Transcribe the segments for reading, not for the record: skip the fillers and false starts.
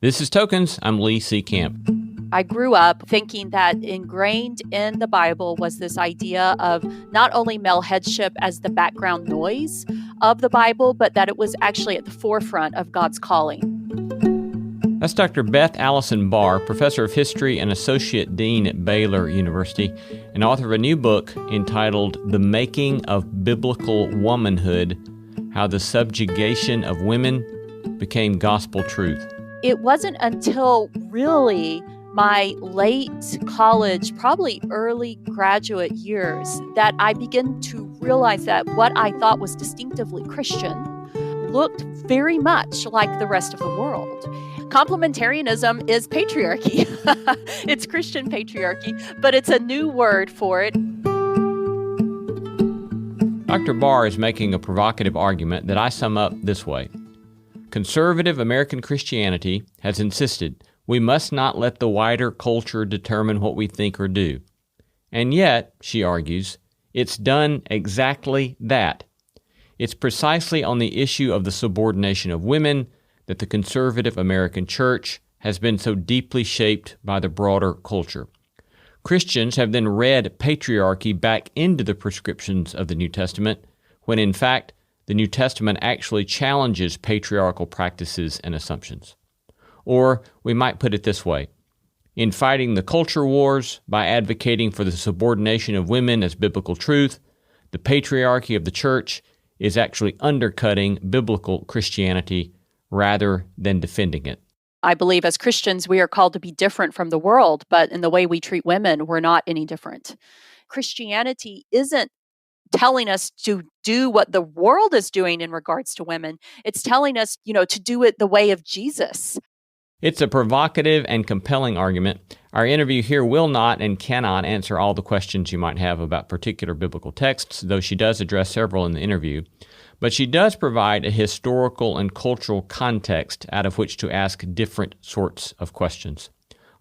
This is Tokens. I'm Lee C. Camp. I grew up thinking that ingrained in the Bible was this idea of not only male headship as the background noise of the Bible, but that it was actually at the forefront of God's calling. That's Dr. Beth Allison Barr, professor of history and associate dean at Baylor University, and author of a new book entitled The Making of Biblical Womanhood: How the Subjugation of Women Became Gospel Truth. It wasn't until really my late college, probably early graduate years, that I began to realize that what I thought was distinctively Christian looked very much like the rest of the world. Complementarianism is patriarchy. It's Christian patriarchy, but it's a new word for it. Dr. Barr is making a provocative argument that I sum up this way. Conservative American Christianity has insisted we must not let the wider culture determine what we think or do. And yet, she argues, it's done exactly that. It's precisely on the issue of the subordination of women that the conservative American church has been so deeply shaped by the broader culture. Christians have then read patriarchy back into the prescriptions of the New Testament, when in fact, the New Testament actually challenges patriarchal practices and assumptions. Or we might put it this way. In fighting the culture wars by advocating for the subordination of women as biblical truth, the patriarchy of the church is actually undercutting biblical Christianity rather than defending it. I believe as Christians, we are called to be different from the world, but in the way we treat women, we're not any different. Christianity isn't telling us to do what the world is doing in regards to women. It's telling us, to do it the way of Jesus. It's a provocative and compelling argument. Our interview here will not and cannot answer all the questions you might have about particular biblical texts, though she does address several in the interview. But she does provide a historical and cultural context out of which to ask different sorts of questions.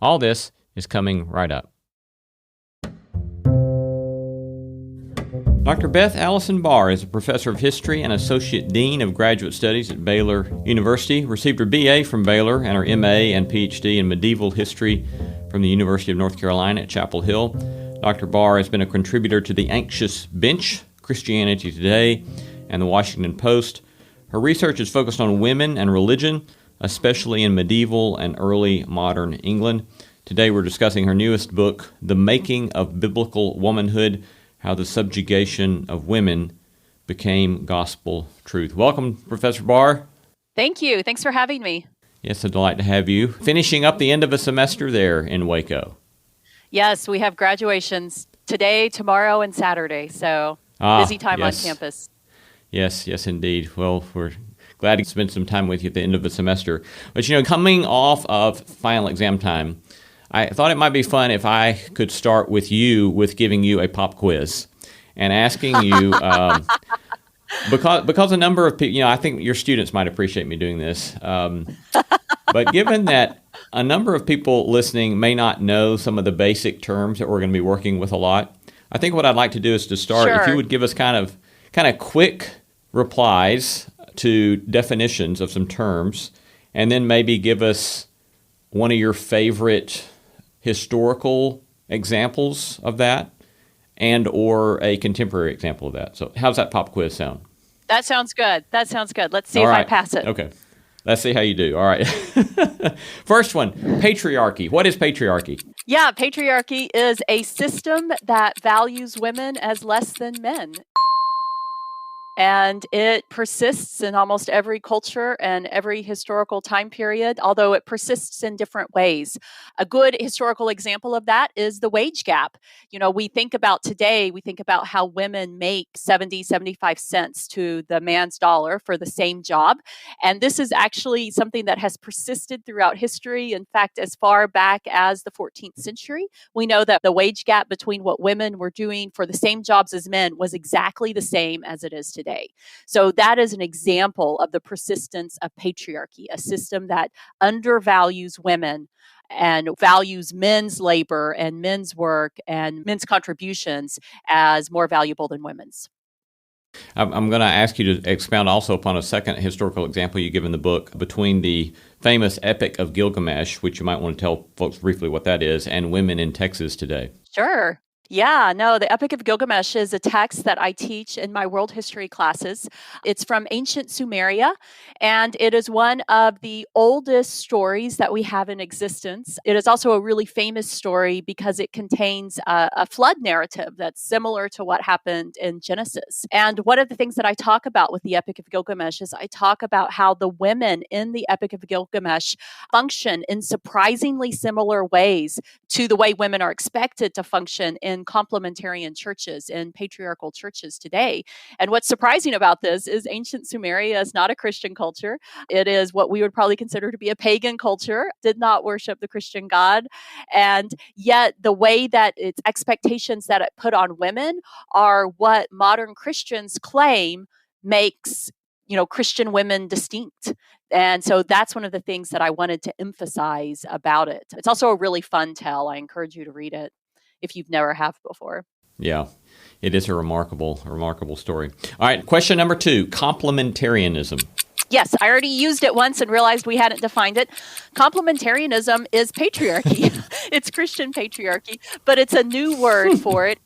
All this is coming right up. Dr. Beth Allison Barr is a professor of history and associate dean of graduate studies at Baylor University, received her BA from Baylor and her MA and PhD in medieval history from the University of North Carolina at Chapel Hill. Dr. Barr has been a contributor to The Anxious Bench, Christianity Today, and The Washington Post. Her research is focused on women and religion, especially in medieval and early modern England. Today we're discussing her newest book, The Making of Biblical Womanhood: How the Subjugation of Women Became Gospel Truth. Welcome, Professor Barr. Thank you. Thanks for having me. Yes, a delight to have you. Finishing up the end of a semester there in Waco. Yes, we have graduations today, tomorrow, and Saturday, so busy time on campus. Yes, indeed. Well, we're glad to spend some time with you at the end of the semester. But, coming off of final exam time, I thought it might be fun if I could start with giving you a pop quiz and asking you, because a number of people, I think your students might appreciate me doing this, but given that a number of people listening may not know some of the basic terms that we're going to be working with a lot, I think what I'd like to do is to start, Sure. If you would give us kind of quick replies to definitions of some terms, and then maybe give us one of your favorite historical examples of that and or a contemporary example of that. So how's that pop quiz sound? That sounds good. Let's see if I pass it. Okay. Let's see how you do. All right. First one, patriarchy. What is patriarchy? Yeah, patriarchy is a system that values women as less than men. And it persists in almost every culture and every historical time period, although it persists in different ways. A good historical example of that is the wage gap. We think about how women make 75 cents to the man's dollar for the same job. And this is actually something that has persisted throughout history. In fact, as far back as the 14th century, we know that the wage gap between what women were doing for the same jobs as men was exactly the same as it is today. So that is an example of the persistence of patriarchy, a system that undervalues women and values men's labor and men's work and men's contributions as more valuable than women's. I'm going to ask you to expound also upon a second historical example you give in the book between the famous Epic of Gilgamesh, which you might want to tell folks briefly what that is, and women in Texas today. Sure. Yeah, no, the Epic of Gilgamesh is a text that I teach in my world history classes. It's from ancient Sumeria, and it is one of the oldest stories that we have in existence. It is also a really famous story because it contains a flood narrative that's similar to what happened in Genesis. And one of the things that I talk about with the Epic of Gilgamesh is I talk about how the women in the Epic of Gilgamesh function in surprisingly similar ways to the way women are expected to function in complementarian churches, in patriarchal churches today. And what's surprising about this is ancient Sumeria is not a Christian culture. It is what we would probably consider to be a pagan culture, did not worship the Christian God. And yet the way that its expectations that it put on women are what modern Christians claim makes Christian women distinct. And so that's one of the things that I wanted to emphasize about it. It's also a really fun tell. I encourage you to read it if you've never have before. Yeah, it is a remarkable story. All right, question number 2, complementarianism. Yes, I already used it once and realized we hadn't defined it. Complementarianism is patriarchy. It's Christian patriarchy, but it's a new word for it.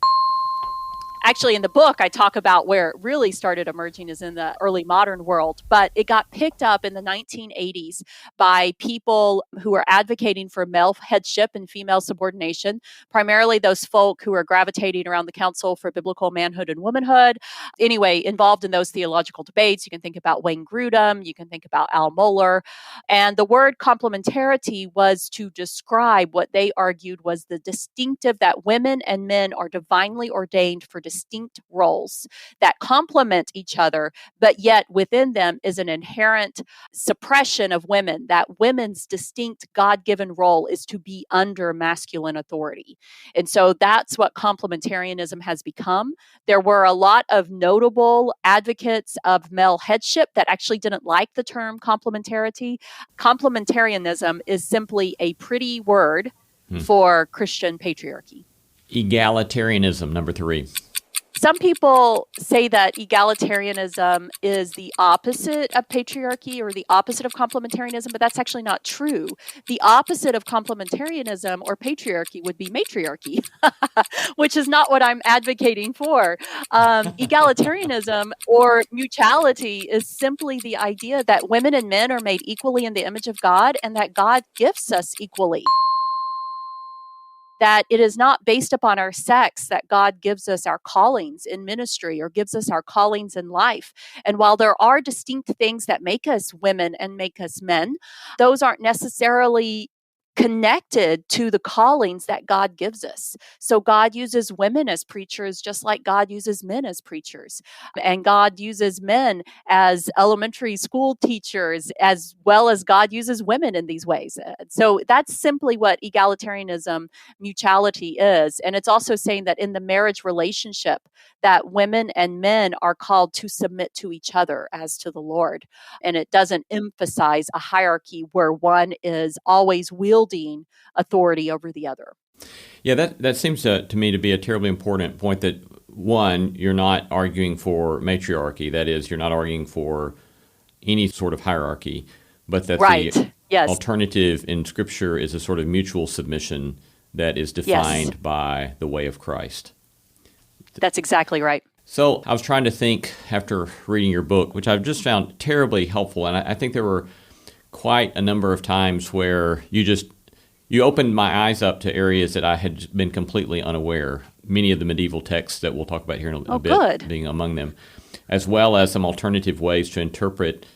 Actually, in the book, I talk about where it really started emerging is in the early modern world, but it got picked up in the 1980s by people who were advocating for male headship and female subordination, primarily those folk who are gravitating around the Council for Biblical Manhood and Womanhood. Anyway, involved in those theological debates, you can think about Wayne Grudem, you can think about Al Mohler, and the word complementarity was to describe what they argued was the distinctive that women and men are divinely ordained for distinct roles that complement each other, but yet within them is an inherent suppression of women, that women's distinct God-given role is to be under masculine authority. And so that's what complementarianism has become. There were a lot of notable advocates of male headship that actually didn't like the term complementarity. Complementarianism is simply a pretty word for Christian patriarchy. Egalitarianism, number 3. Some people say that egalitarianism is the opposite of patriarchy or the opposite of complementarianism, but that's actually not true. The opposite of complementarianism or patriarchy would be matriarchy, which is not what I'm advocating for. Egalitarianism or mutuality is simply the idea that women and men are made equally in the image of God and that God gifts us equally. That it is not based upon our sex that God gives us our callings in ministry or gives us our callings in life. And while there are distinct things that make us women and make us men, those aren't necessarily connected to the callings that God gives us. So God uses women as preachers just like God uses men as preachers. And God uses men as elementary school teachers as well as God uses women in these ways. So that's simply what egalitarianism, mutuality is. And it's also saying that in the marriage relationship that women and men are called to submit to each other as to the Lord. And it doesn't emphasize a hierarchy where one is always wielding authority over the other. Yeah, that seems to me to be a terribly important point that, one, you're not arguing for matriarchy. That is, you're not arguing for any sort of hierarchy, but that the alternative in Scripture is a sort of mutual submission that is defined by the way of Christ. That's exactly right. So I was trying to think after reading your book, which I've just found terribly helpful, and I think there were quite a number of times where you opened my eyes up to areas that I had been completely unaware. Many of the medieval texts that we'll talk about here in a bit being among them, as well as some alternative ways to interpret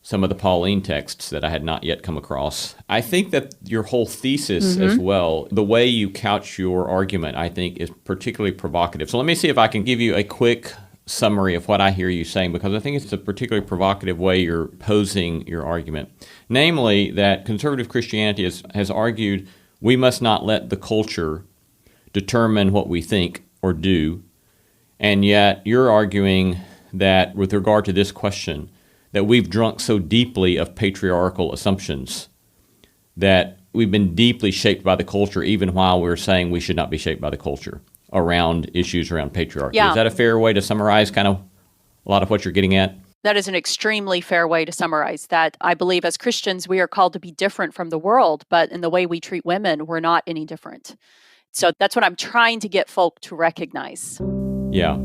some of the Pauline texts that I had not yet come across. I think that your whole thesis as well, the way you couch your argument, I think is particularly provocative. So let me see if I can give you a quick summary of what I hear you saying, because I think it's a particularly provocative way you're posing your argument. Namely, that conservative Christianity has argued we must not let the culture determine what we think or do, and yet you're arguing that with regard to this question, that we've drunk so deeply of patriarchal assumptions that we've been deeply shaped by the culture even while we're saying we should not be shaped by the culture around issues around patriarchy. Yeah. Is that a fair way to summarize kind of a lot of what you're getting at? That is an extremely fair way to summarize that. I believe as Christians, we are called to be different from the world, but in the way we treat women, we're not any different. So that's what I'm trying to get folk to recognize. Yeah.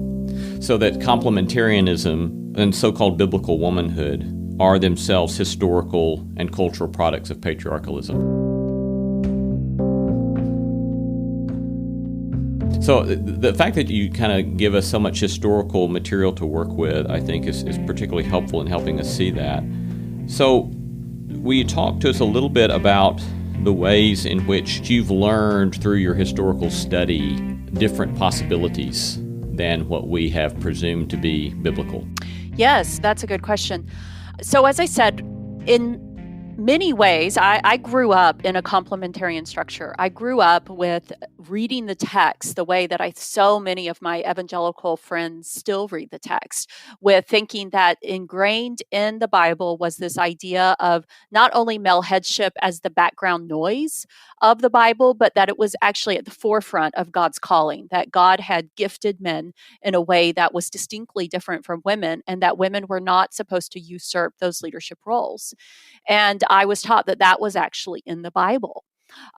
So that complementarianism and so-called biblical womanhood are themselves historical and cultural products of patriarchalism. So the fact that you kind of give us so much historical material to work with, I think, is particularly helpful in helping us see that. So will you talk to us a little bit about the ways in which you've learned through your historical study different possibilities than what we have presumed to be biblical? Yes, that's a good question. So as I said, in many ways, I grew up in a complementarian structure. I grew up with reading the text the way that so many of my evangelical friends still read the text, with thinking that ingrained in the Bible was this idea of not only male headship as the background noise of the Bible, but that it was actually at the forefront of God's calling, that God had gifted men in a way that was distinctly different from women, and that women were not supposed to usurp those leadership roles. And I was taught that that was actually in the Bible.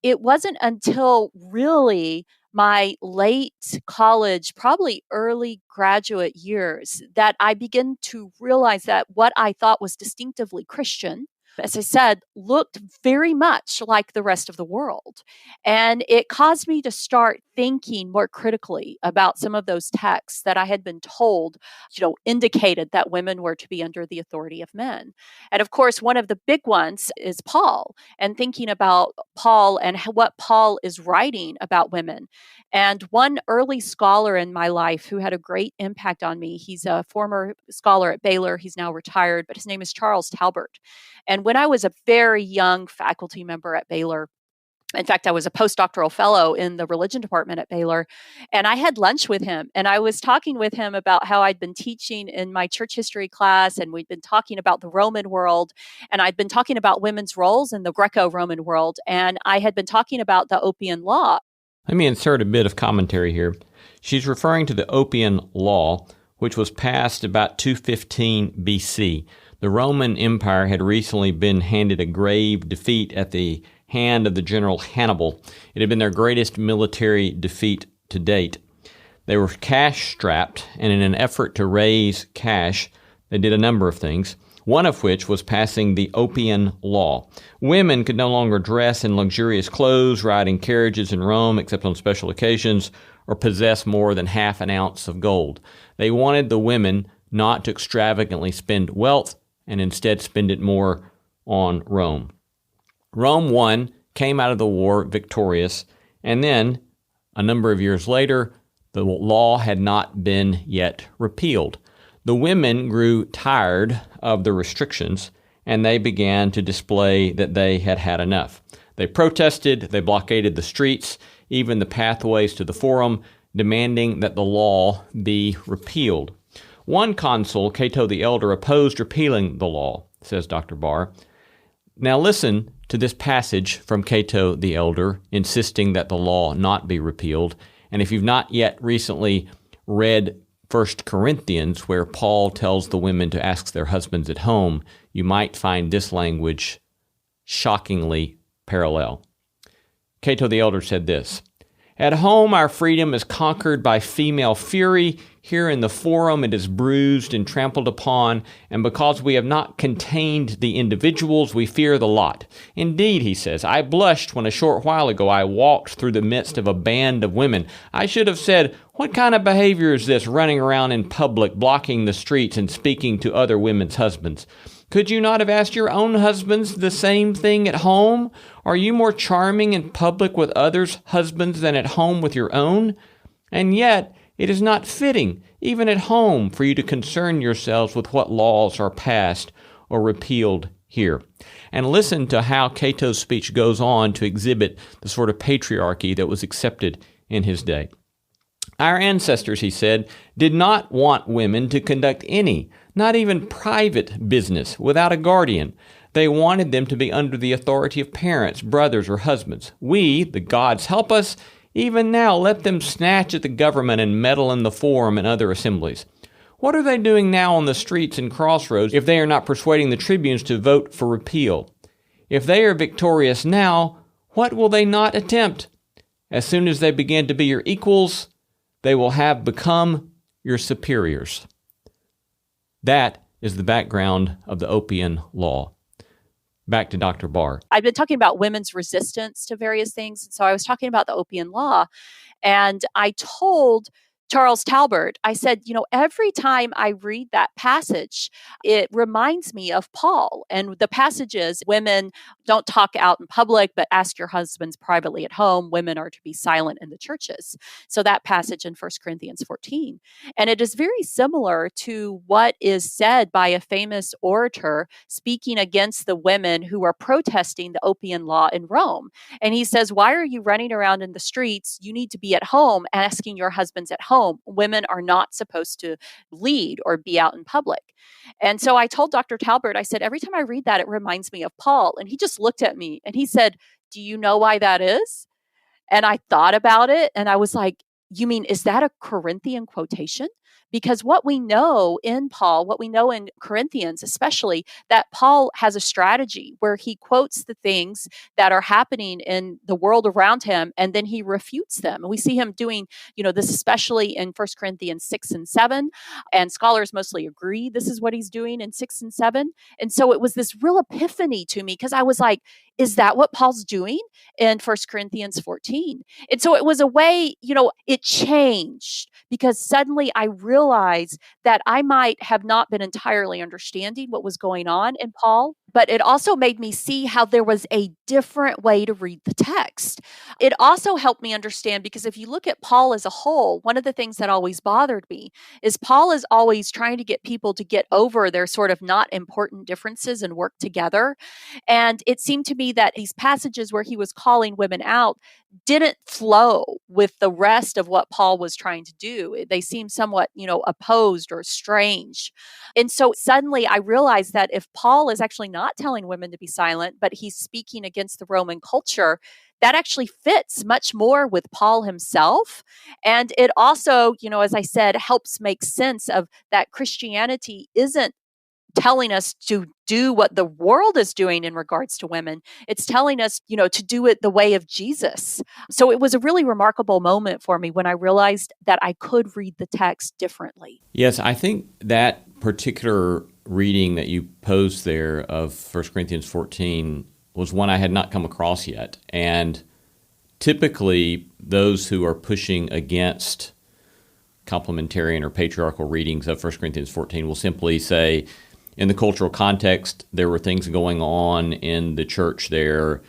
It wasn't until really my late college, probably early graduate years, that I began to realize that what I thought was distinctively Christian, as I said, looked very much like the rest of the world. And it caused me to start thinking more critically about some of those texts that I had been told, indicated that women were to be under the authority of men. And of course, one of the big ones is Paul, and thinking about Paul and what Paul is writing about women. And one early scholar in my life who had a great impact on me, he's a former scholar at Baylor. He's now retired, but his name is Charles Talbert. And when I was a very young faculty member at Baylor, in fact, I was a postdoctoral fellow in the religion department at Baylor, and I had lunch with him, and I was talking with him about how I'd been teaching in my church history class, and we'd been talking about the Roman world, and I'd been talking about women's roles in the Greco-Roman world, and I had been talking about the Oppian Law. Let me insert a bit of commentary here. She's referring to the Oppian Law, which was passed about 215 BC. The Roman Empire had recently been handed a grave defeat at the hand of the general Hannibal. It had been their greatest military defeat to date. They were cash-strapped, and in an effort to raise cash, they did a number of things, one of which was passing the Oppian Law. Women could no longer dress in luxurious clothes, ride in carriages in Rome except on special occasions, or possess more than half an ounce of gold. They wanted the women not to extravagantly spend wealth and instead spend it more on Rome. Rome won, came out of the war victorious, and then, a number of years later, the law had not been yet repealed. The women grew tired of the restrictions, and they began to display that they had had enough. They protested, they blockaded the streets, even the pathways to the Forum, demanding that the law be repealed. One consul, Cato the Elder, opposed repealing the law, says Dr. Barr. Now listen to this passage from Cato the Elder, insisting that the law not be repealed. And if you've not yet recently read 1 Corinthians, where Paul tells the women to ask their husbands at home, you might find this language shockingly parallel. Cato the Elder said this, "At home our freedom is conquered by female fury. Here in the Forum it is bruised and trampled upon, and because we have not contained the individuals, we fear the lot. Indeed," he says, "I blushed when a short while ago I walked through the midst of a band of women. I should have said, what kind of behavior is this, running around in public, blocking the streets and speaking to other women's husbands? Could you not have asked your own husbands the same thing at home? Are you more charming in public with others' husbands than at home with your own? And yet it is not fitting, even at home, for you to concern yourselves with what laws are passed or repealed here." And listen to how Cato's speech goes on to exhibit the sort of patriarchy that was accepted in his day. "Our ancestors," he said, "did not want women to conduct any, not even private business, without a guardian. They wanted them to be under the authority of parents, brothers, or husbands. We, the gods help us, even now let them snatch at the government and meddle in the Forum and other assemblies. What are they doing now on the streets and crossroads if they are not persuading the tribunes to vote for repeal? If they are victorious now, what will they not attempt? As soon as they begin to be your equals, they will have become your superiors. That is the background of the Opian Law. Back to Dr. Barr. I've been talking about women's resistance to various things. And so I was talking about the Opian Law. And I told Charles Talbert, I said, every time I read that passage, it reminds me of Paul. And the passage is, women don't talk out in public, but ask your husbands privately at home. Women are to be silent in the churches. So that passage in 1 Corinthians 14. And it is very similar to what is said by a famous orator speaking against the women who are protesting the Opian Law in Rome. And he says, why are you running around in the streets? You need to be at home asking your husbands at home. Women are not supposed to lead or be out in public. And so I told Dr. Talbert, I said, every time I read that, it reminds me of Paul. And he just looked at me and he said, do you know why that is? And I thought about it and I was like, you mean, is that a Corinthian quotation? Because what we know in Paul, what we know in Corinthians, especially, that Paul has a strategy where he quotes the things that are happening in the world around him, and then he refutes them. And we see him doing, this especially in 1 Corinthians 6 and 7, and scholars mostly agree this is what he's doing in 6 and 7. And so it was this real epiphany to me because I was like, is that what Paul's doing in 1 Corinthians 14? And so it was a way, it changed because suddenly I realized that I might have not been entirely understanding what was going on in Paul, but it also made me see how there was a different way to read the text. It also helped me understand because if you look at Paul as a whole, one of the things that always bothered me is Paul is always trying to get people to get over their sort of not important differences and work together. And it seemed to me that these passages where he was calling women out didn't flow with the rest of what Paul was trying to do. They seemed somewhat, opposed or strange. And so suddenly I realized that if Paul is actually not telling women to be silent, but he's speaking against the Roman culture, that actually fits much more with Paul himself. And it also, as I said, helps make sense of that Christianity isn't telling us to do what the world is doing in regards to women. It's telling us, to do it the way of Jesus. So it was a really remarkable moment for me when I realized that I could read the text differently. Yes, I think that particular reading that you posed there of 1 Corinthians 14 was one I had not come across yet. And typically, those who are pushing against complementarian or patriarchal readings of 1 Corinthians 14 will simply say, in the cultural context, there were things going on in the church there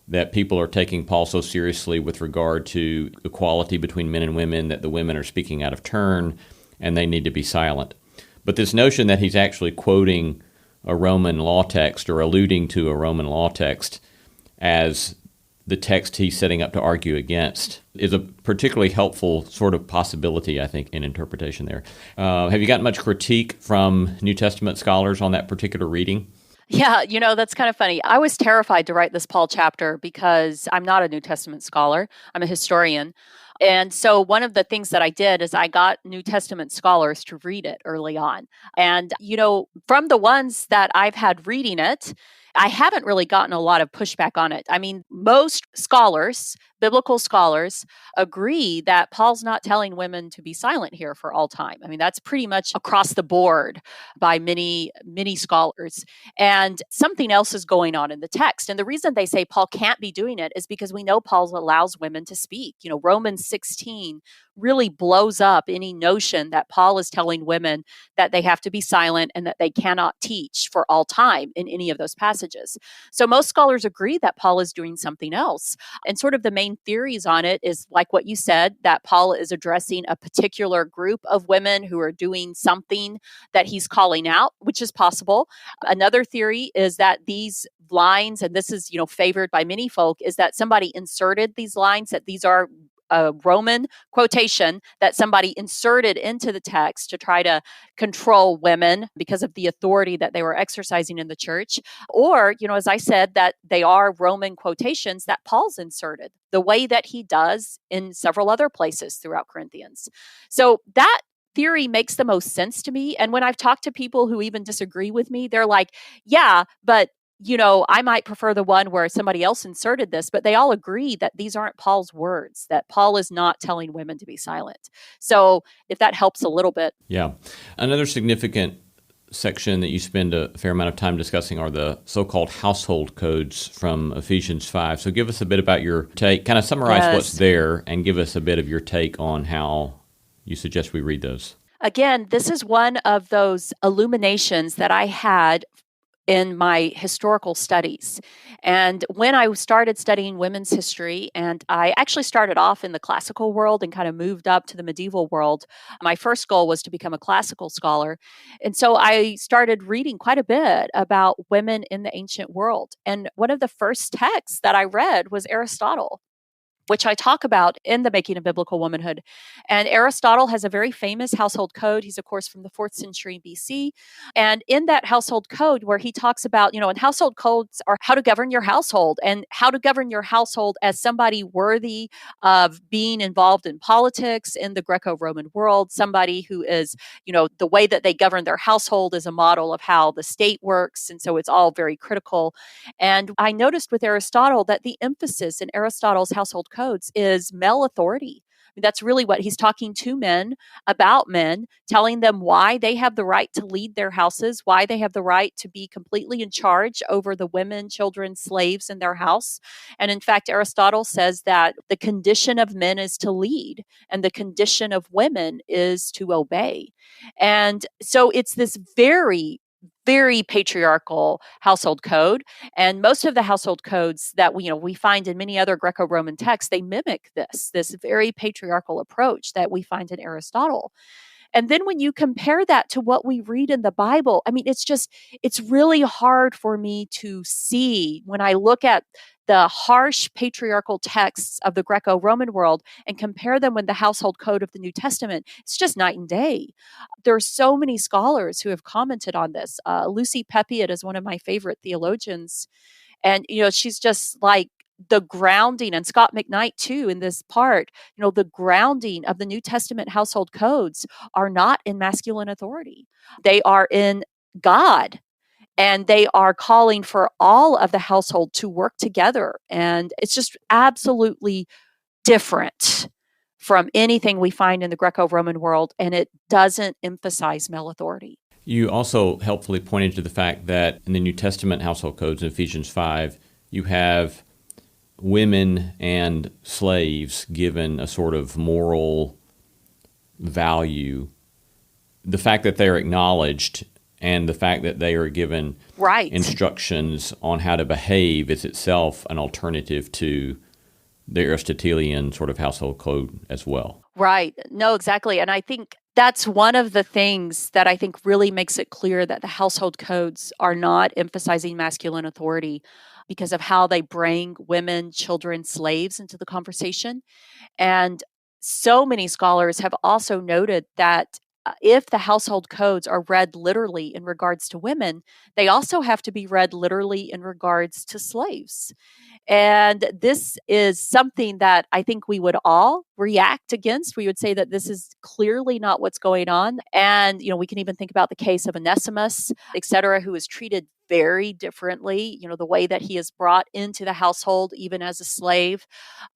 that people are taking Paul so seriously with regard to equality between men and women that the women are speaking out of turn and they need to be silent. But this notion that he's actually quoting a Roman law text or alluding to a Roman law text as the text he's setting up to argue against is a particularly helpful sort of possibility, I think, in interpretation there. Have you gotten much critique from New Testament scholars on that particular reading? Yeah, that's kind of funny. I was terrified to write this Paul chapter because I'm not a New Testament scholar. I'm a historian. And so one of the things that I did is I got New Testament scholars to read it early on. And, from the ones that I've had reading it, I haven't really gotten a lot of pushback on it. I mean, most scholars, biblical scholars, agree that Paul's not telling women to be silent here for all time. I mean, that's pretty much across the board by many, many scholars. And something else is going on in the text. And the reason they say Paul can't be doing it is because we know Paul allows women to speak. Romans 16 really blows up any notion that Paul is telling women that they have to be silent and that they cannot teach for all time in any of those passages. So most scholars agree that Paul is doing something else. And sort of the main theories on it is like what you said, that Paul is addressing a particular group of women who are doing something that he's calling out, which is possible. Another theory is that these lines, and this is, favored by many folk, is that somebody inserted these lines, that these are a Roman quotation that somebody inserted into the text to try to control women because of the authority that they were exercising in the church. Or, as I said, that they are Roman quotations that Paul's inserted, the way that he does in several other places throughout Corinthians. So that theory makes the most sense to me. And when I've talked to people who even disagree with me, they're like, yeah, but I might prefer the one where somebody else inserted this, but they all agree that these aren't Paul's words, that Paul is not telling women to be silent. So if that helps a little bit. Yeah. Another significant section that you spend a fair amount of time discussing are the so-called household codes from Ephesians 5. So give us a bit about your take, kind of summarize what's there, and give us a bit of your take on how you suggest we read those. Again, this is one of those illuminations that I had in my historical studies. And when I started studying women's history, and I actually started off in the classical world and kind of moved up to the medieval world, my first goal was to become a classical scholar. And so I started reading quite a bit about women in the ancient world. And one of the first texts that I read was Aristotle, which I talk about in the Making of Biblical Womanhood. And Aristotle has a very famous household code. He's, of course, from the 4th century BC. And in that household code, where he talks about, and household codes are how to govern your household and how to govern your household as somebody worthy of being involved in politics in the Greco-Roman world, somebody who is, the way that they govern their household is a model of how the state works. And so it's all very critical. And I noticed with Aristotle that the emphasis in Aristotle's household codes is male authority. That's really what he's talking to men, about men, telling them why they have the right to lead their houses, why they have the right to be completely in charge over the women, children, slaves in their house. And in fact, Aristotle says that the condition of men is to lead and the condition of women is to obey. And so it's this very patriarchal household code. And most of the household codes that we find in many other Greco-Roman texts, they mimic this very patriarchal approach that we find in Aristotle. And then when you compare that to what we read in the Bible, it's really hard for me to see when I look at the harsh patriarchal texts of the Greco-Roman world and compare them with the household code of the New Testament. It's just night and day. There are so many scholars who have commented on this. Lucy Peppiatt is one of my favorite theologians. And, she's just like the grounding, and Scott McKnight too, in this part, the grounding of the New Testament household codes are not in masculine authority. They are in God. And they are calling for all of the household to work together. And it's just absolutely different from anything we find in the Greco-Roman world. And it doesn't emphasize male authority. You also helpfully pointed to the fact that in the New Testament household codes in Ephesians 5, you have women and slaves given a sort of moral value. The fact that they're acknowledged and the fact that they are given instructions on how to behave is itself an alternative to the Aristotelian sort of household code as well. Right. No, exactly. And I think that's one of the things that I think really makes it clear that the household codes are not emphasizing masculine authority because of how they bring women, children, slaves into the conversation. And so many scholars have also noted that if the household codes are read literally in regards to women, they also have to be read literally in regards to slaves. And this is something that I think we would all react against. We would say that this is clearly not what's going on. And, we can even think about the case of Onesimus, et cetera, who is treated very differently, the way that he is brought into the household, even as a slave.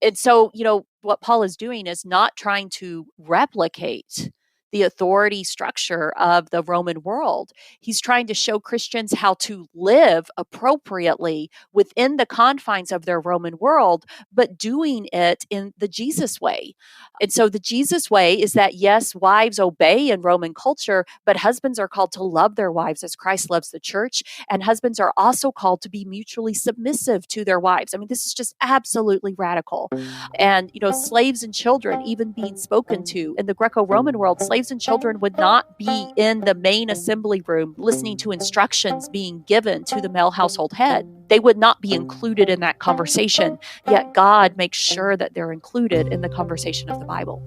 And so, what Paul is doing is not trying to replicate the authority structure of the Roman world. He's trying to show Christians how to live appropriately within the confines of their Roman world, but doing it in the Jesus way. And so the Jesus way is that, yes, wives obey in Roman culture, but husbands are called to love their wives as Christ loves the church. And husbands are also called to be mutually submissive to their wives. This is just absolutely radical. And, slaves and children even being spoken to in the Greco-Roman world, slaves and children would not be in the main assembly room listening to instructions being given to the male household head. They would not be included in that conversation, yet God makes sure that they're included in the conversation of the Bible.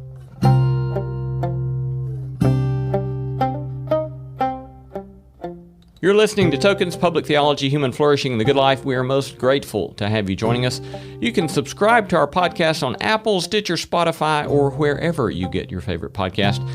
You're listening to Tokens, Public Theology, Human Flourishing, and the Good Life. We are most grateful to have you joining us. You can subscribe to our podcast on Apple, Stitcher, Spotify, or wherever you get your favorite podcast.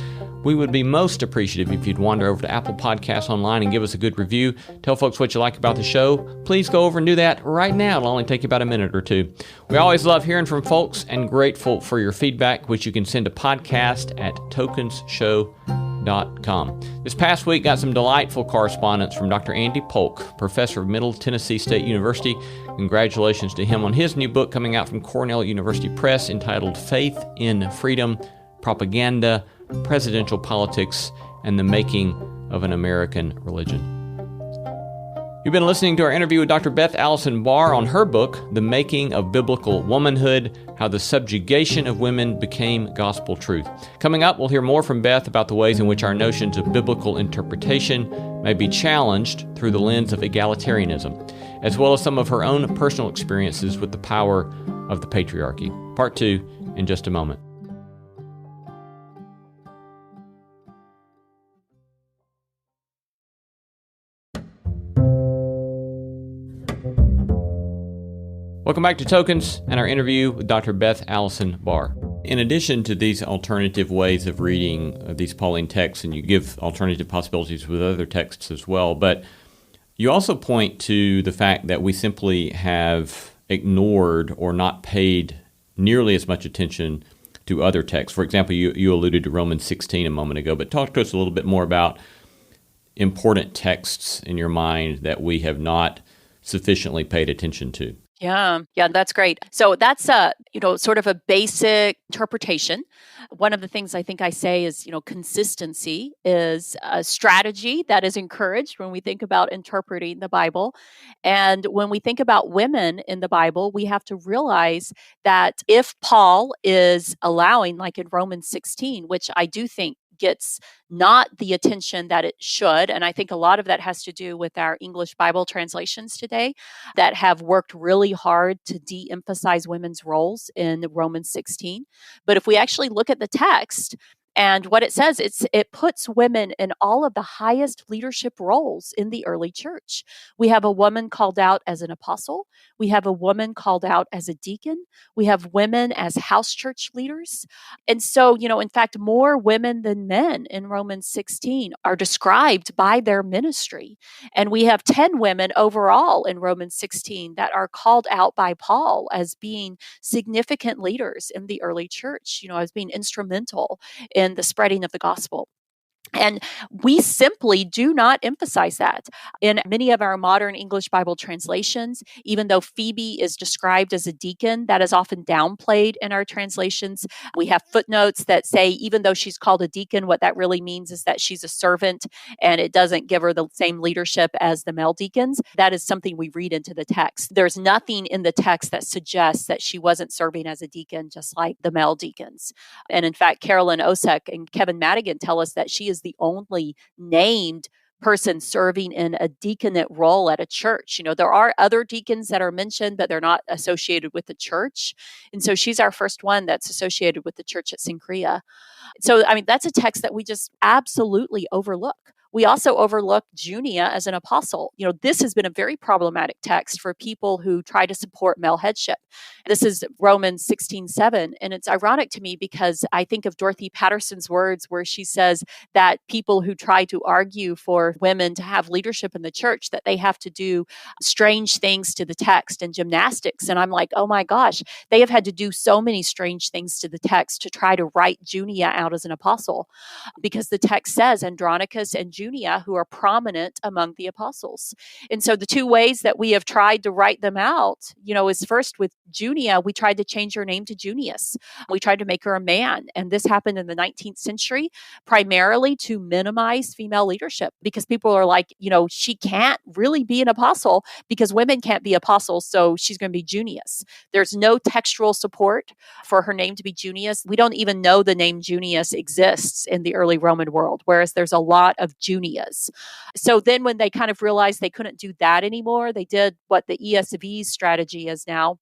We would be most appreciative if you'd wander over to Apple Podcasts online and give us a good review. Tell folks what you like about the show. Please go over and do that right now. It'll only take you about a minute or two. We always love hearing from folks and grateful for your feedback, which you can send to podcast@tokensshow.com. This past week got some delightful correspondence from Dr. Andy Polk, professor of Middle Tennessee State University. Congratulations to him on his new book coming out from Cornell University Press entitled Faith in Freedom, Propaganda, Presidential Politics, and the Making of an American Religion. You've been listening to our interview with Dr. Beth Allison Barr on her book, The Making of Biblical Womanhood, How the Subjugation of Women Became Gospel Truth. Coming up, we'll hear more from Beth about the ways in which our notions of biblical interpretation may be challenged through the lens of egalitarianism, as well as some of her own personal experiences with the power of the patriarchy. Part 2 in just a moment. Welcome back to Tokens and our interview with Dr. Beth Allison Barr. In addition to these alternative ways of reading these Pauline texts, and you give alternative possibilities with other texts as well, but you also point to the fact that we simply have ignored or not paid nearly as much attention to other texts. For example, you alluded to Romans 16 a moment ago, but talk to us a little bit more about important texts in your mind that we have not sufficiently paid attention to. Yeah, that's great. So that's sort of a basic interpretation. One of the things I think I say is, consistency is a strategy that is encouraged when we think about interpreting the Bible. And when we think about women in the Bible, we have to realize that if Paul is allowing, like in Romans 16, which I do think gets not the attention that it should. And I think a lot of that has to do with our English Bible translations today that have worked really hard to de-emphasize women's roles in Romans 16. But if we actually look at the text, and what it says, it puts women in all of the highest leadership roles in the early church. We have a woman called out as an apostle. We have a woman called out as a deacon. We have women as house church leaders. And so, in fact, more women than men in Romans 16 are described by their ministry. And we have 10 women overall in Romans 16 that are called out by Paul as being significant leaders in the early church, as being instrumental in the spreading of the gospel. And we simply do not emphasize that. In many of our modern English Bible translations, even though Phoebe is described as a deacon, that is often downplayed in our translations. We have footnotes that say, even though she's called a deacon, what that really means is that she's a servant, and it doesn't give her the same leadership as the male deacons. That is something we read into the text. There's nothing in the text that suggests that she wasn't serving as a deacon, just like the male deacons. And in fact, Carolyn Osek and Kevin Madigan tell us that she is the only named person serving in a deaconate role at a church. There are other deacons that are mentioned, but they're not associated with the church. And so she's our first one that's associated with the church at Syncria. So, that's a text that we just absolutely overlook. We also overlook Junia as an apostle. This has been a very problematic text for people who try to support male headship. This is Romans 16:7, and it's ironic to me because I think of Dorothy Patterson's words where she says that people who try to argue for women to have leadership in the church, that they have to do strange things to the text and gymnastics. And I'm like, oh my gosh, they have had to do so many strange things to the text to try to write Junia out as an apostle, because the text says Andronicus and Junia, who are prominent among the apostles. And so the two ways that we have tried to write them out, is first with Junia, we tried to change her name to Junius. We tried to make her a man. And this happened in the 19th century, primarily to minimize female leadership, because people are like, she can't really be an apostle because women can't be apostles. So she's going to be Junius. There's no textual support for her name to be Junius. We don't even know the name Junius exists in the early Roman world, whereas there's a lot of Junias. So then when they kind of realized they couldn't do that anymore, they did what the ESV's strategy is now,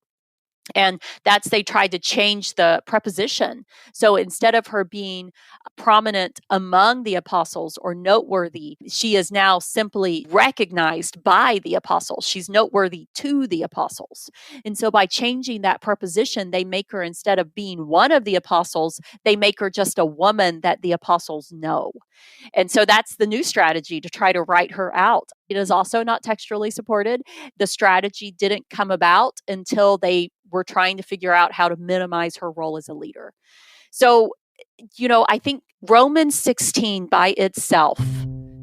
And they tried to change the preposition. So instead of her being prominent among the apostles or noteworthy, she is now simply recognized by the apostles. She's noteworthy to the apostles. And so by changing that preposition, they make her, instead of being one of the apostles, they make her just a woman that the apostles know. And so that's the new strategy, to try to write her out. It is also not textually supported. The strategy didn't come about until they were trying to figure out how to minimize her role as a leader. So, I think Romans 16 by itself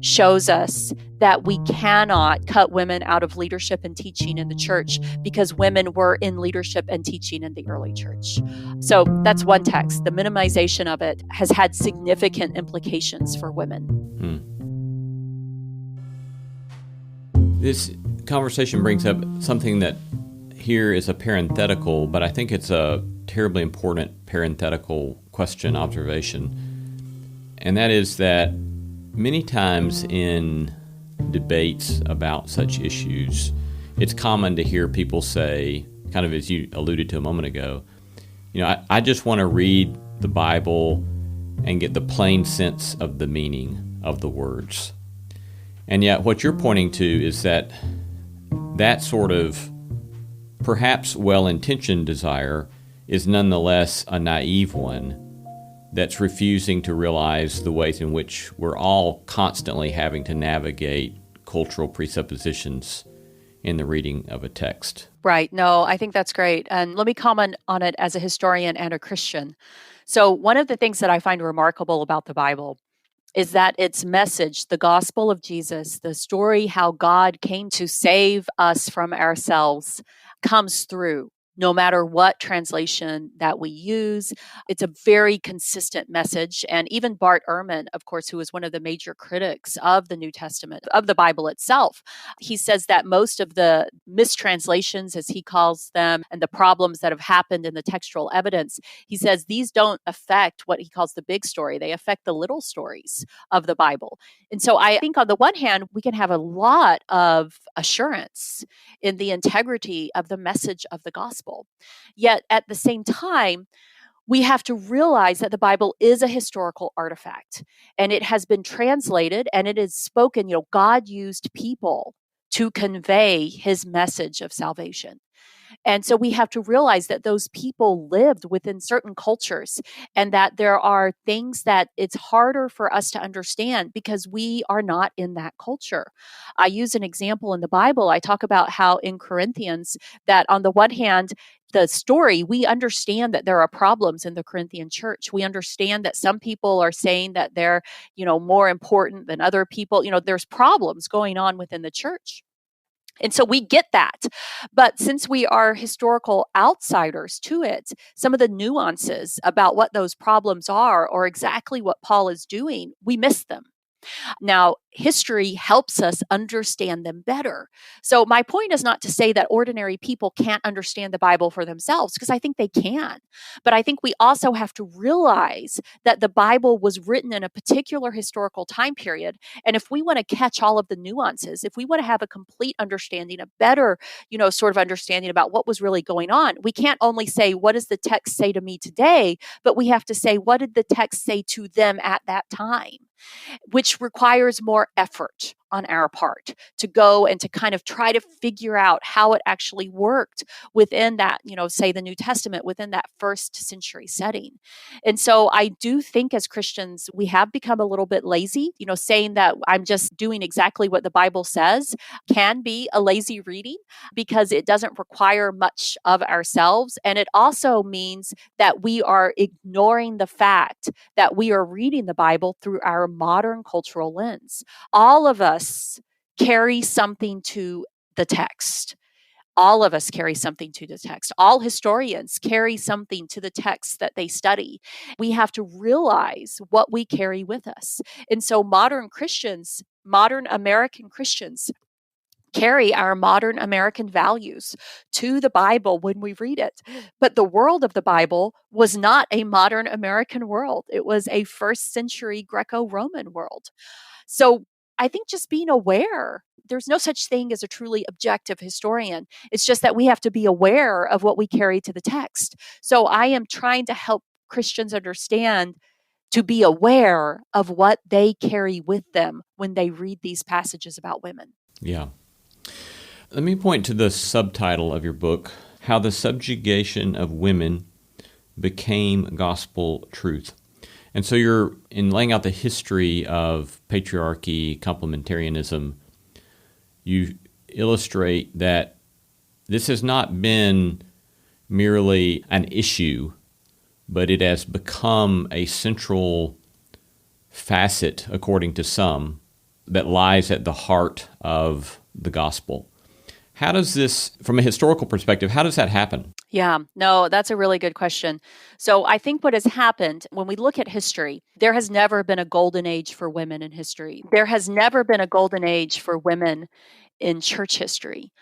shows us that we cannot cut women out of leadership and teaching in the church, because women were in leadership and teaching in the early church. So that's one text. The minimization of it has had significant implications for women. This conversation brings up something that here is a parenthetical, but I think it's a terribly important parenthetical question, observation. And that is that many times in debates about such issues, it's common to hear people say, kind of as you alluded to a moment ago, I just want to read the Bible and get the plain sense of the meaning of the words. And yet what you're pointing to is that sort of perhaps well-intentioned desire is nonetheless a naive one that's refusing to realize the ways in which we're all constantly having to navigate cultural presuppositions in the reading of a text. Right. No, I think that's great. And let me comment on it as a historian and a Christian. So one of the things that I find remarkable about the Bible is that its message, the gospel of Jesus, the story how God came to save us from ourselves, comes through no matter what translation that we use. It's a very consistent message. And even Bart Ehrman, of course, who is one of the major critics of the New Testament, of the Bible itself, he says that most of the mistranslations, as he calls them, and the problems that have happened in the textual evidence, he says these don't affect what he calls the big story. They affect the little stories of the Bible. And so I think on the one hand, we can have a lot of assurance in the integrity of the message of the gospel. Yet at the same time, we have to realize that the Bible is a historical artifact, and it has been translated and it is spoken. God used people to convey his message of salvation. And so we have to realize that those people lived within certain cultures, and that there are things that it's harder for us to understand because we are not in that culture. I use an example in the Bible. I talk about how in Corinthians, that on the one hand, the story, we understand that there are problems in the Corinthian church. We understand that some people are saying that they're, more important than other people. There's problems going on within the church. And so we get that. But since we are historical outsiders to it, some of the nuances about what those problems are, or exactly what Paul is doing, we miss them. Now, history helps us understand them better. So my point is not to say that ordinary people can't understand the Bible for themselves, because I think they can. But I think we also have to realize that the Bible was written in a particular historical time period. And if we want to catch all of the nuances, if we want to have a complete understanding, a better, sort of understanding about what was really going on, we can't only say, what does the text say to me today? But we have to say, what did the text say to them at that time? Which requires more effort on our part to go and to kind of try to figure out how it actually worked within that, say the New Testament, within that first century setting. And so I do think as Christians, we have become a little bit lazy, saying that I'm just doing exactly what the Bible says can be a lazy reading, because it doesn't require much of ourselves. And it also means that we are ignoring the fact that we are reading the Bible through our modern cultural lens. All of us carry something to the text. All of us carry something to the text. All historians carry something to the text that they study. We have to realize what we carry with us. And so modern Christians, modern American Christians, carry our modern American values to the Bible when we read it. But the world of the Bible was not a modern American world. It was a first century Greco-Roman world. So I think just being aware. There's no such thing as a truly objective historian. It's just that we have to be aware of what we carry to the text. So I am trying to help Christians understand to be aware of what they carry with them when they read these passages about women. Yeah. Let me point to the subtitle of your book, How the Subjugation of Women Became Gospel Truth. And so you're, in laying out the history of patriarchy, complementarianism, you illustrate that this has not been merely an issue, but it has become a central facet, according to some, that lies at the heart of the gospel. How does this, from a historical perspective, how does that happen? Yeah, no, that's a really good question. So I think what has happened when we look at history, there has never been a golden age for women in history. There has never been a golden age for women in church history.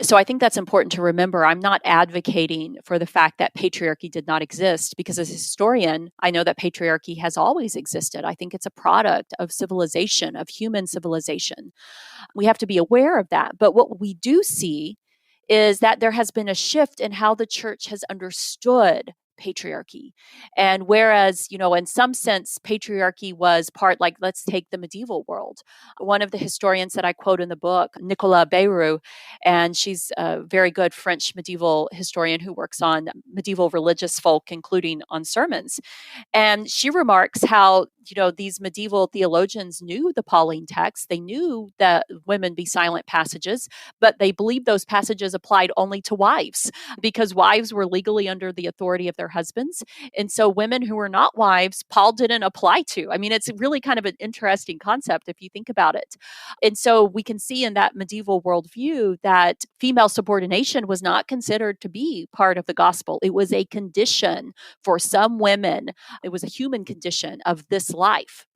So I think that's important to remember. I'm not advocating for the fact that patriarchy did not exist, because as a historian, I know that patriarchy has always existed. I think it's a product of civilization, of human civilization. We have to be aware of that. But what we do see is that there has been a shift in how the church has understood patriarchy. And whereas, in some sense, patriarchy was part, like, let's take the medieval world. One of the historians that I quote in the book, Nicolas Beyrou, and she's a very good French medieval historian who works on medieval religious folk, including on sermons. And she remarks how, these medieval theologians knew the Pauline text. They knew that women be silent passages, but they believed those passages applied only to wives, because wives were legally under the authority of their husbands. And so women who were not wives, Paul didn't apply to. I mean, it's really kind of an interesting concept if you think about it. And so we can see in that medieval worldview that female subordination was not considered to be part of the gospel. It was a condition for some women. It was a human condition of this life.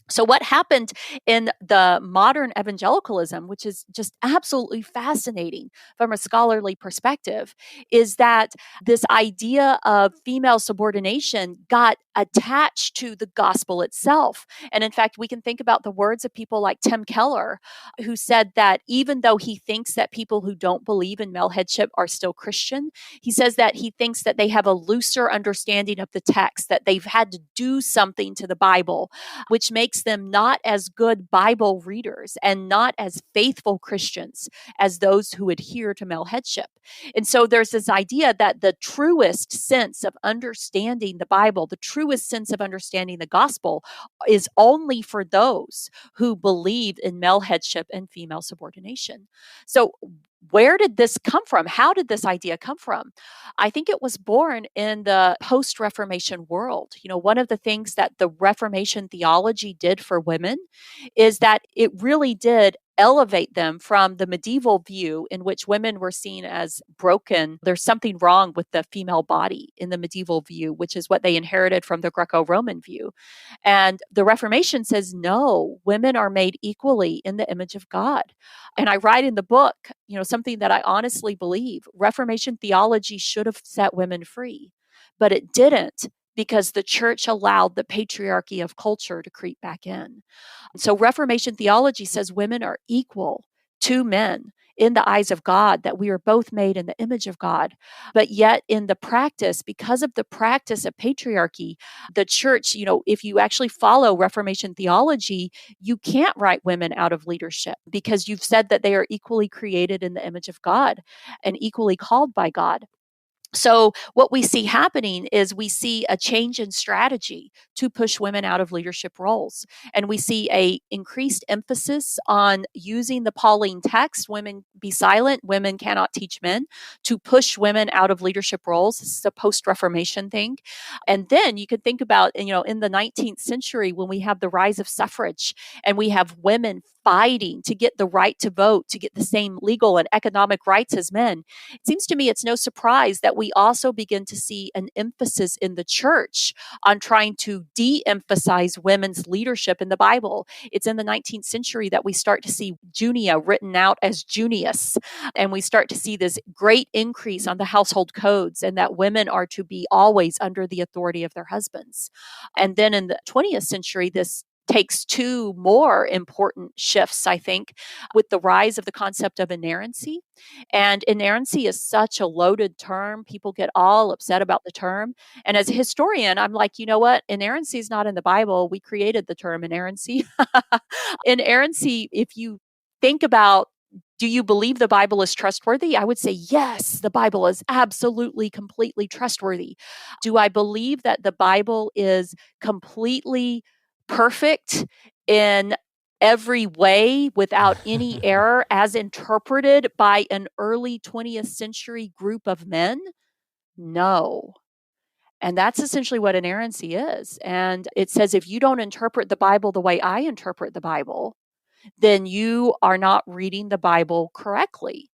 So what happened in the modern evangelicalism, which is just absolutely fascinating from a scholarly perspective, is that this idea of female subordination got attached to the gospel itself. And in fact, we can think about the words of people like Tim Keller, who said that even though he thinks that people who don't believe in male headship are still Christian, he says that he thinks that they have a looser understanding of the text, that they've had to do something to the Bible, which makes them not as good Bible readers and not as faithful Christians as those who adhere to male headship. And so there's this idea that the truest sense of understanding the Bible, the truest sense of understanding the gospel, is only for those who believe in male headship and female subordination. So where did this come from? How did this idea come from? I think it was born in the post-Reformation world. One of the things that the Reformation theology did for women is that it really did elevate them from the medieval view in which women were seen as broken. There's something wrong with the female body in the medieval view, which is what they inherited from the Greco-Roman view. And the Reformation says, no, women are made equally in the image of God. And I write in the book, something that I honestly believe. Reformation theology should have set women free, but it didn't, because the church allowed the patriarchy of culture to creep back in. So Reformation theology says women are equal to men in the eyes of God, that we are both made in the image of God. But yet in the practice, because of the practice of patriarchy, the church, if you actually follow Reformation theology, you can't write women out of leadership, because you've said that they are equally created in the image of God and equally called by God. So what we see happening is we see a change in strategy to push women out of leadership roles. And we see a increased emphasis on using the Pauline text, women be silent, women cannot teach men, to push women out of leadership roles. This is a post-Reformation thing. And then you could think about, in the 19th century, when we have the rise of suffrage and we have women fighting to get the right to vote, to get the same legal and economic rights as men. It seems to me it's no surprise that we also begin to see an emphasis in the church on trying to de-emphasize women's leadership in the Bible. It's in the 19th century that we start to see Junia written out as Junius, and we start to see this great increase on the household codes, and that women are to be always under the authority of their husbands. And then in the 20th century, this takes two more important shifts, I think, with the rise of the concept of inerrancy. And inerrancy is such a loaded term. People get all upset about the term. And as a historian, I'm like, you know what? Inerrancy is not in the Bible. We created the term inerrancy. Inerrancy, if you think about, do you believe the Bible is trustworthy? I would say yes, the Bible is absolutely, completely trustworthy. Do I believe that the Bible is completely perfect in every way without any error as interpreted by an early 20th century group of men? No. And that's essentially what inerrancy is. And it says if you don't interpret the Bible the way I interpret the Bible, then you are not reading the Bible correctly.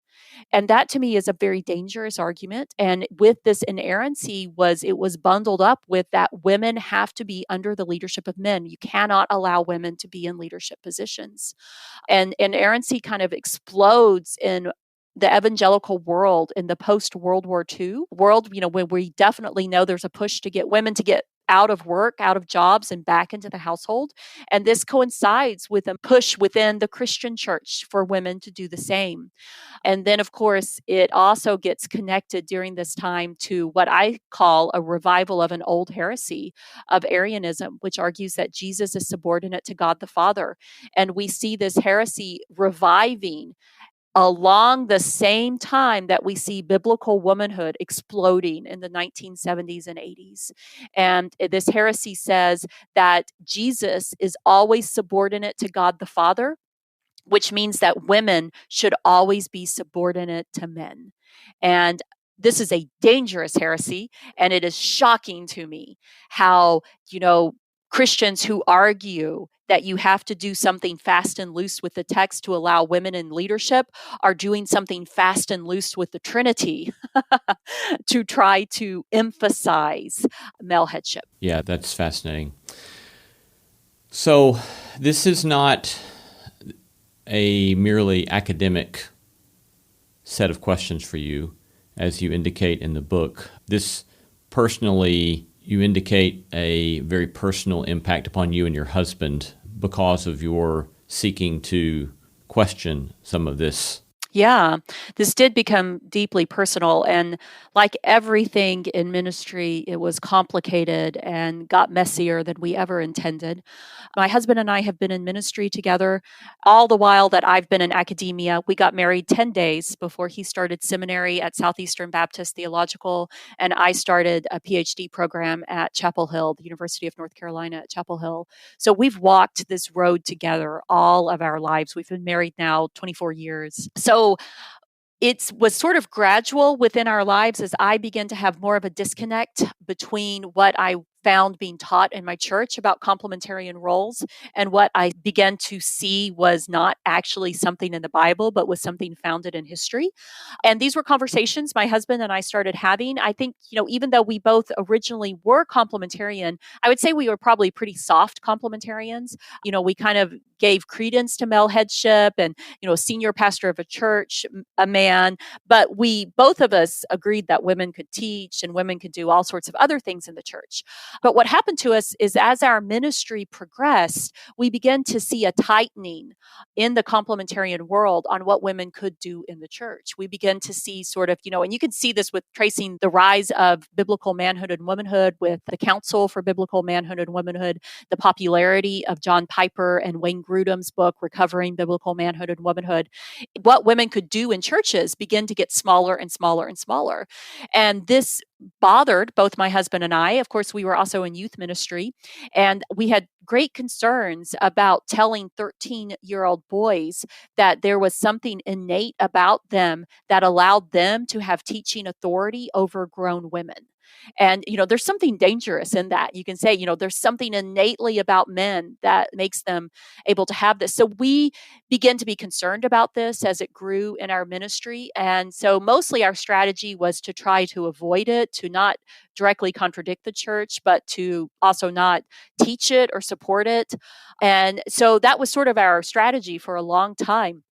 And that to me is a very dangerous argument. And with this inerrancy it was bundled up with that women have to be under the leadership of men. You cannot allow women to be in leadership positions. And inerrancy kind of explodes in the evangelical world in the post-World War II world, where we definitely know there's a push to get women to get out of work, out of jobs, and back into the household. And this coincides with a push within the Christian church for women to do the same. And then, of course, it also gets connected during this time to what I call a revival of an old heresy of Arianism, which argues that Jesus is subordinate to God the Father. And we see this heresy reviving along the same time that we see biblical womanhood exploding in the 1970s and 80s. And this heresy says that Jesus is always subordinate to God the Father, which means that women should always be subordinate to men. And this is a dangerous heresy, and it is shocking to me how, Christians who argue that you have to do something fast and loose with the text to allow women in leadership are doing something fast and loose with the Trinity to try to emphasize male headship. Yeah, that's fascinating. So this is not a merely academic set of questions for you, as you indicate in the book. This personally, you indicate a very personal impact upon you and your husband because of your seeking to question some of this. Yeah, this did become deeply personal. And like everything in ministry, it was complicated and got messier than we ever intended. My husband and I have been in ministry together all the while that I've been in academia. We got married 10 days before he started seminary at Southeastern Baptist Theological, and I started a PhD program at Chapel Hill, the University of North Carolina at Chapel Hill. So we've walked this road together all of our lives. We've been married now 24 years. So it was sort of gradual within our lives as I began to have more of a disconnect between what I found being taught in my church about complementarian roles and what I began to see was not actually something in the Bible, but was something founded in history. And these were conversations my husband and I started having. I think, even though we both originally were complementarian, I would say we were probably pretty soft complementarians. We kind of gave credence to male headship and, a senior pastor of a church, a man, but we, both of us agreed that women could teach and women could do all sorts of other things in the church. But what happened to us is as our ministry progressed, we began to see a tightening in the complementarian world on what women could do in the church. We began to see sort of, and you can see this with tracing the rise of biblical manhood and womanhood with the Council for Biblical Manhood and Womanhood, the popularity of John Piper and Wayne Grudem's book, Recovering Biblical Manhood and Womanhood. What women could do in churches began to get smaller and smaller and smaller. And this bothered both my husband and I. Of course, we were also in youth ministry, and we had great concerns about telling 13-year-old boys that there was something innate about them that allowed them to have teaching authority over grown women. And, there's something dangerous in that. You can say, there's something innately about men that makes them able to have this. So we began to be concerned about this as it grew in our ministry. And so mostly our strategy was to try to avoid it, to not directly contradict the church, but to also not teach it or support it. And so that was sort of our strategy for a long time.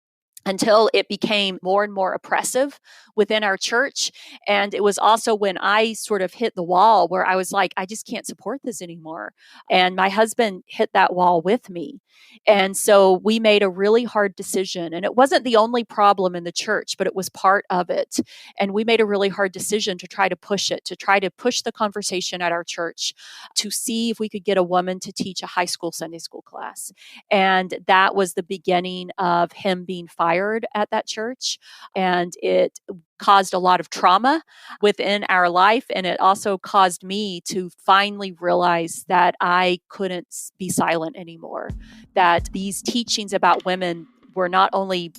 until it became more and more oppressive within our church. And it was also when I sort of hit the wall where I was like, I just can't support this anymore. And my husband hit that wall with me. And so we made a really hard decision. And it wasn't the only problem in the church, but it was part of it. And we made a really hard decision to try to push it, to try to push the conversation at our church, to see if we could get a woman to teach a high school Sunday school class. And that was the beginning of him being fired at that church. And it caused a lot of trauma within our life. And it also caused me to finally realize that I couldn't be silent anymore, that these teachings about women were not only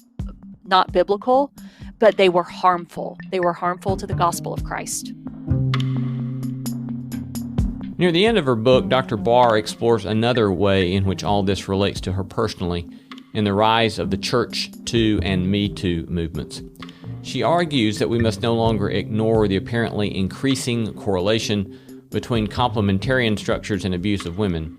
not biblical, but they were harmful. They were harmful to the gospel of Christ. Near the end of her book, Dr. Barr explores another way in which all this relates to her personally in the rise of the Church Too and Me Too movements. She argues that we must no longer ignore the apparently increasing correlation between complementarian structures and abuse of women.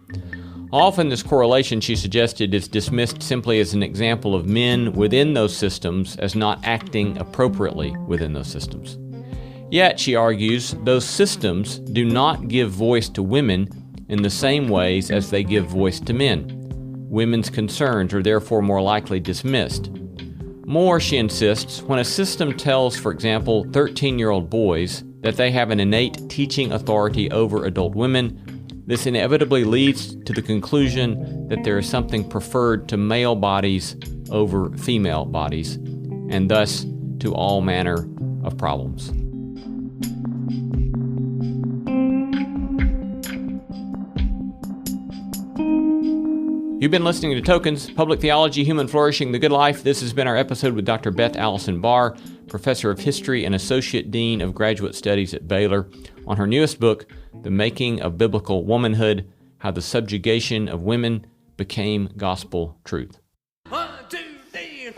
Often this correlation, she suggested, is dismissed simply as an example of men within those systems as not acting appropriately within those systems. Yet, she argues, those systems do not give voice to women in the same ways as they give voice to men. Women's concerns are therefore more likely dismissed. More, she insists, when a system tells, for example, 13-year-old boys that they have an innate teaching authority over adult women, this inevitably leads to the conclusion that there is something preferred to male bodies over female bodies, and thus to all manner of problems. You've been listening to Tokens, Public Theology, Human Flourishing, The Good Life. This has been our episode with Dr. Beth Allison Barr, Professor of History and Associate Dean of Graduate Studies at Baylor, on her newest book, The Making of Biblical Womanhood, How the Subjugation of Women Became Gospel Truth. 1, 2, 3.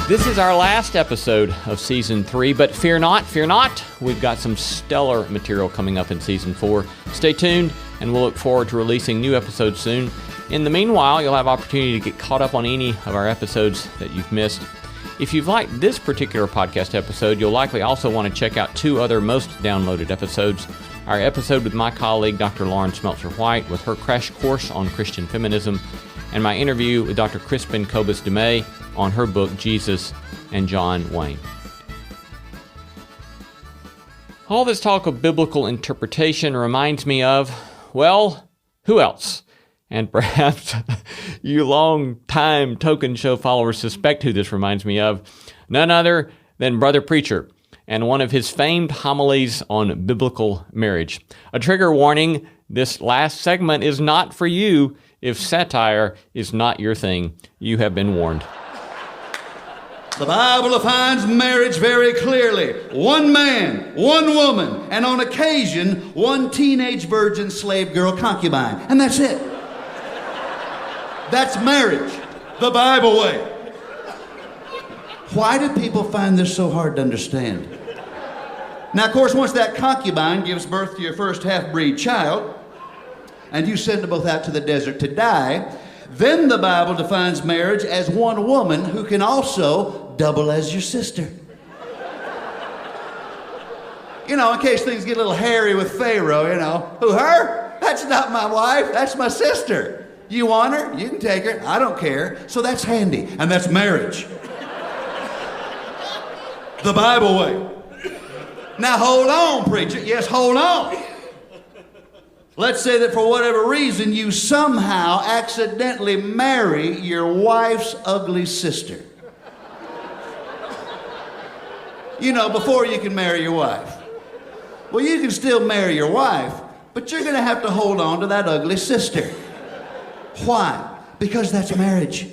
This is our last episode of Season 3, but fear not, we've got some stellar material coming up in Season 4. Stay tuned, and we'll look forward to releasing new episodes soon. In the meanwhile, you'll have opportunity to get caught up on any of our episodes that you've missed. If you've liked this particular podcast episode, you'll likely also want to check out two other most downloaded episodes. Our episode with my colleague, Dr. Lauren Smeltzer-White, with her crash course on Christian feminism, and my interview with Dr. Crispin Kobus-Dumay on her book, Jesus and John Wayne. All this talk of biblical interpretation reminds me of, well, who else? And perhaps you long-time Token Show followers suspect who this reminds me of. None other than Brother Preacher and one of his famed homilies on biblical marriage. A trigger warning, this last segment is not for you. If satire is not your thing, you have been warned. The Bible defines marriage very clearly. One man, one woman, and on occasion, one teenage virgin slave girl concubine. And that's it. That's marriage, the Bible way. Why do people find this so hard to understand? Now, of course, once that concubine gives birth to your first half-breed child, and you send them both out to the desert to die, then the Bible defines marriage as one woman who can also double as your sister. You know, in case things get a little hairy with Pharaoh, you know. Who, her? That's not my wife, that's my sister. You want her? You can take her. I don't care. So that's handy, and that's marriage. The Bible way. Now hold on, preacher. Yes, hold on. Let's say that for whatever reason you somehow accidentally marry your wife's ugly sister. You know, before you can marry your wife. Well, you can still marry your wife, but you're going to have to hold on to that ugly sister. Why? Because that's marriage.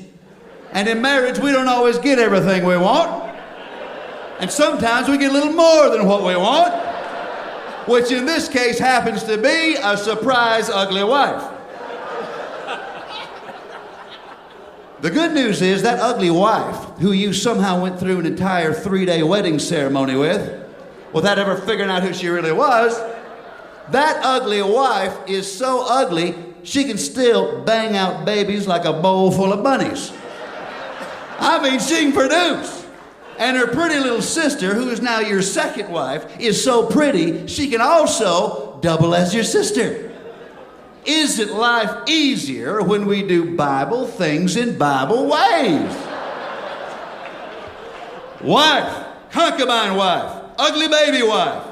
And in marriage, we don't always get everything we want. And sometimes we get a little more than what we want, which in this case happens to be a surprise ugly wife. The good news is that ugly wife, who you somehow went through an entire 3-day wedding ceremony with, without ever figuring out who she really was, that ugly wife is so ugly she can still bang out babies like a bowl full of bunnies. I mean, she can produce. And her pretty little sister, who is now your second wife, is so pretty, she can also double as your sister. Isn't life easier when we do Bible things in Bible ways? Wife, concubine wife, ugly baby wife,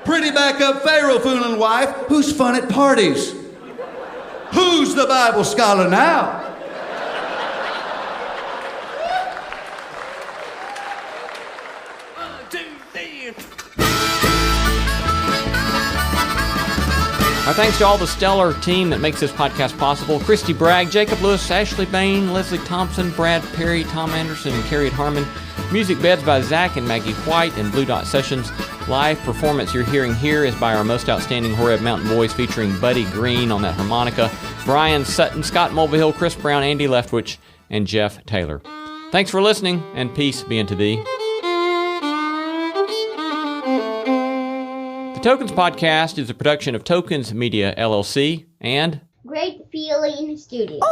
pretty backup Pharaoh fooling wife who's fun at parties. Who's the Bible scholar now? Our thanks to all the stellar team that makes this podcast possible. Christy Bragg, Jacob Lewis, Ashley Bain, Leslie Thompson, Brad Perry, Tom Anderson, and Carrie Harmon. Music beds by Zach and Maggie White and Blue Dot Sessions. Live performance you're hearing here is by our most outstanding Horeb Mountain Boys featuring Buddy Green on that harmonica, Brian Sutton, Scott Mulvihill, Chris Brown, Andy Leftwich, and Jeff Taylor. Thanks for listening, and peace be unto thee. The Tokens Podcast is a production of Tokens Media, LLC, and Great Feeling Studios.